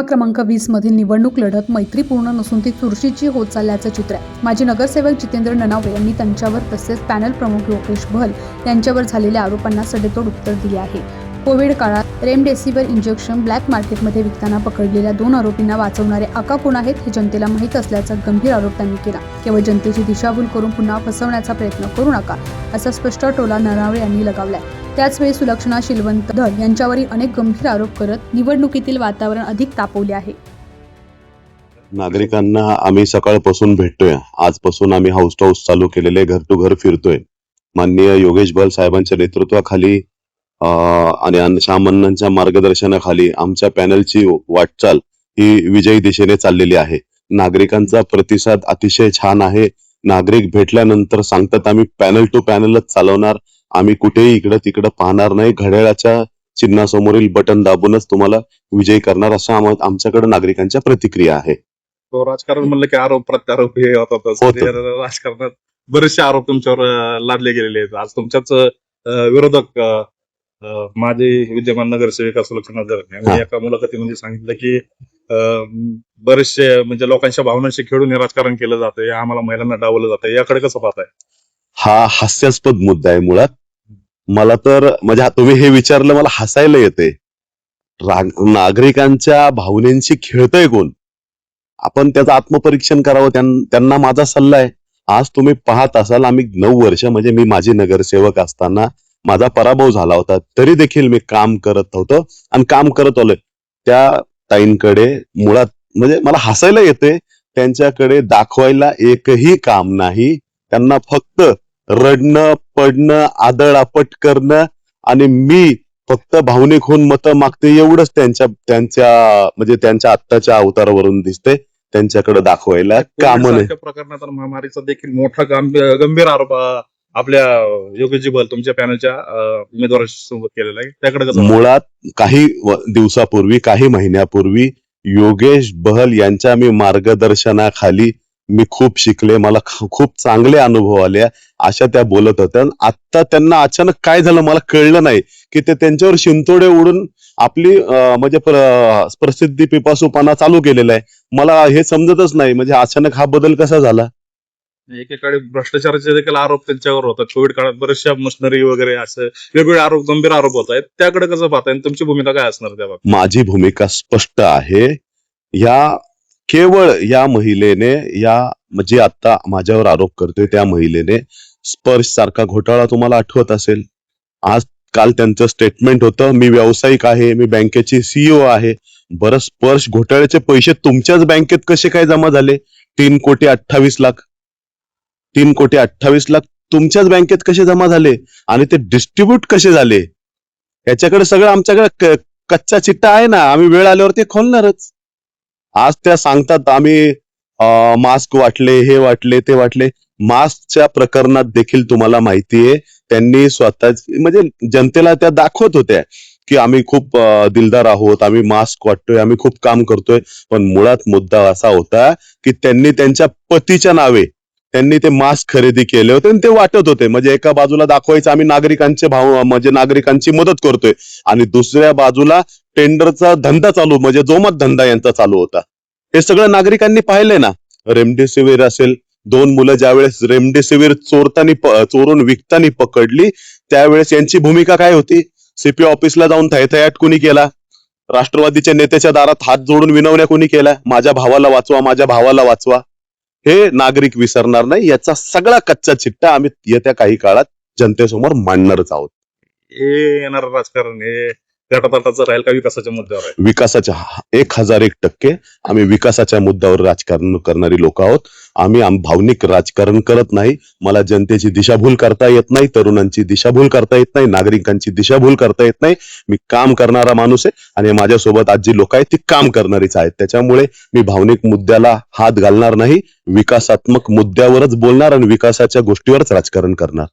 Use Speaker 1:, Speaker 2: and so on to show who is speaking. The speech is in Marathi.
Speaker 1: क्रमांक 20 मधील निवडणूक लढत मैत्रीपूर्ण नसून ती चुरशीची होत चालल्याचं चित्र आहे. माजी नगरसेवक जितेंद्र ननावरे यांनी त्यांच्यावर तसेच पॅनल प्रमुख योगेश बहल यांच्यावर झालेल्या आरोपांना सडेतोड उत्तर दिले आहे. कोविड काळात रेमडेसिविर इंजेक्शन ब्लॅक मार्केटमध्ये विकताना पकडलेल्या 2 आरोपींना वाचवणारे आका कोण आहेत हे जनतेला माहीत असल्याचा गंभीर आरोप त्यांनी केला. केवळ जनतेची दिशाभूल करून पुन्हा फसवण्याचा प्रयत्न करू नका असा स्पष्ट टोला ननावरे यांनी लगावलाय. त्याचवेळी सुलक्षणा शिलवंत धळ यांच्यावरही अनेक गंभीर आरोप करत निवडणुकीतील वातावरण अधिक तापवले आहे.
Speaker 2: नागरिकांना आम्ही सकाळपासून भेटतोय. आजपासून आम्ही हाऊस टू हाऊस चालू केलेले, घर टू घर फिरतोय. माननीय योगेश बहल साहेबांच्या नेतृत्वाखाली आणि श्यामअण्णांच्या मार्गदर्शनाखाली आमच्या पॅनलची वाटचाल ही विजयी दिशेने चाललेली आहे. नागरिकांचा प्रतिसाद अतिशय छान आहे. नागरिक भेटल्यानंतर सांगतात आम्ही पॅनल टू पॅनलच चालवणार, आम्ही कुठेही इकडं तिकडं पाहणार नाही, घड्याळाच्या चिन्हासमोरील बटन दाबूनच तुम्हाला विजयी करणार, अशा आमच्याकडे नागरिकांच्या प्रतिक्रिया आहे.
Speaker 3: तो राजकारण म्हणलं की आरोप प्रत्यारोप हे होतात. राजकारणात बरेचसे आरोप तुमच्यावर लादले गेलेले आहेत. आज तुमच्याच विरोधक माझे विद्यमान नगरसेविका सुलक्षणा धळ यांनी एका मुलाखतीमध्ये सांगितलं की बरेचसे म्हणजे लोकांच्या भावनांशी खेळून हे राजकारण केलं जातंय, आम्हाला महिलांना डावलं जातंय. याकडे कसं पाहताय?
Speaker 2: हा हास्यास्पद मुद्दा आहे मुळात. मला तर म्हणजे तुम्ही हे विचारलं मला हसायला येते. नागरिकांच्या भावनेंशी खेळतय कोण? आपण त्याचं आत्मपरीक्षण करावं. त्यांना माझा सल्ला आहे. आज तुम्ही पाहत असाल आम्ही 9 वर्ष म्हणजे मी माजी नगरसेवक असताना माझा पराभव झाला होता, तरी देखील मी काम करत होतो आणि काम करत आलोय. त्या ताईंकडे मुळात म्हणजे मला हसायला येते. त्यांच्याकडे दाखवायला एकही काम नाही. त्यांना फक्त रडणं, पडणं, आदळआपट करणं आणि मी फक्त भावनिक होऊन मतं मागते एवढंच त्यांच्या म्हणजे त्यांच्या आत्ताच्या अवतारावरून दिसते. त्यांच्याकडे दाखवायला काम नाही.
Speaker 3: प्रकरणात महामारीचा देखील मोठा गंभीर आरोप आपल्या योगेशजी बहल तुमच्या पॅनलच्या उमेदवारासोबत केलेला आहे. त्याकडे
Speaker 2: मुळात काही दिवसापूर्वी, काही महिन्यापूर्वी योगेश बहल यांच्या मी मार्गदर्शनाखाली मी खूप शिकले, मला खूप चांगले अनुभव आले, अशा त्या बोलत होत्या. आता त्यांना अचानक काय झालं मला कळलं नाही की ते त्यांच्यावर शिंतोडे उडून आपली म्हणजे प्रसिद्धी पिपासूपणा चालू केलेला आहे. मला हे समजतच नाही म्हणजे अचानक हा बदल कसा झाला.
Speaker 3: एकेकाळी भ्रष्टाचाराचे देखील आरोप त्यांच्यावर होतात. कोविड काळात बरेचशा मशिनरी वगैरे असं वेगवेगळे आरोप, गंभीर आरोप होत आहेत. त्याकडे कसं पाहताय? तुमची भूमिका काय असणार त्या बाबतीत?
Speaker 2: माझी भूमिका स्पष्ट आहे. केवळ या महिलेने, या म्हणजे आता माझ्यावर आरोप करतोय त्या महिलेने स्पर्श सारखा घोटाळा तुम्हाला आठवत असेल. आज काल त्यांचं स्टेटमेंट होतं, मी व्यावसायिक आहे, मी बँकेची CEO आहे. बरं, स्पर्श घोटाळ्याचे पैसे तुमच्याच बँकेत कसे काय जमा झाले? 3,28,00,000 3,28,00,000 तुमच्याच बँकेत कसे जमा झाले आणि ते डिस्ट्रीब्यूट कसे झाले? याच्याकडे सगळं आमच्याकडे कच्चा चिट्टा आहे ना. आम्ही वेळ आल्यावर ते खोलणारच. आज त्या सांगतात आम्ही मास्क वाटले, हे वाटले, ते वाटले. मास्कच्या प्रकरणात देखील तुम्हाला माहितीये त्यांनी स्वतः म्हणजे जनतेला त्या दाखवत होत्या की आम्ही खूप दिलदार आहोत, आम्ही मास्क वाटतोय, आम्ही खूप काम करतोय. पण मुळात मुद्दा असा होता की त्यांनी त्यांच्या पतीच्या नावे त्यांनी ते मास्क खरेदी केले होते आणि ते वाटत होते. म्हणजे एका बाजूला दाखवायचं आम्ही नागरिकांचे भाव म्हणजे नागरिकांची मदत करतोय आणि दुसऱ्या बाजूला टेंडरचा धंदा चालू म्हणजे जोमत धंदा यांचा चालू होता. हे सगळं नागरिकांनी पाहिलंय ना. रेमडेसिविर असेल, 2 मुलं ज्यावेळेस रेमडेसिविर चोरून विकताना पकडली त्यावेळेस यांची भूमिका काय होती? CP ऑफिसला जाऊन थैथयाट कुणी केला? राष्ट्रवादीच्या नेत्याच्या दारात हात जोडून विनवण्या कुणी केल्या? माझ्या भावाला वाचवा, माझ्या भावाला वाचवा. हे नागरिक विसरणार नाही. याचा सगळा कच्चा चिट्टा आम्ही येत्या काही काळात जनतेसमोर मांडणारच आहोत.
Speaker 3: हे येणार राजकारण हे त्याटाचं राहील का विकासाच्या मुद्द्यावर आहे?
Speaker 2: विकासाच्या 1001% आम्ही विकासाच्या मुद्द्यावर राजकारण करणारी लोक आहोत. आम्ही भावनिक राजकारण करत नाही. मला जनतेची दिशाभूल करता येत नाही, तरुणांची दिशाभूल करता येत नाही, नागरिकांची दिशाभूल करता येत नाही. मी काम करणारा माणूस आहे आणि माझ्यासोबत आज जी लोक आहेत ती काम करणारीच आहेत. त्याच्यामुळे मी भावनिक मुद्द्याला हात घालणार नाही. विकासात्मक मुद्द्यावरच बोलणार आणि विकासाच्या गोष्टीवरच राजकारण करणार.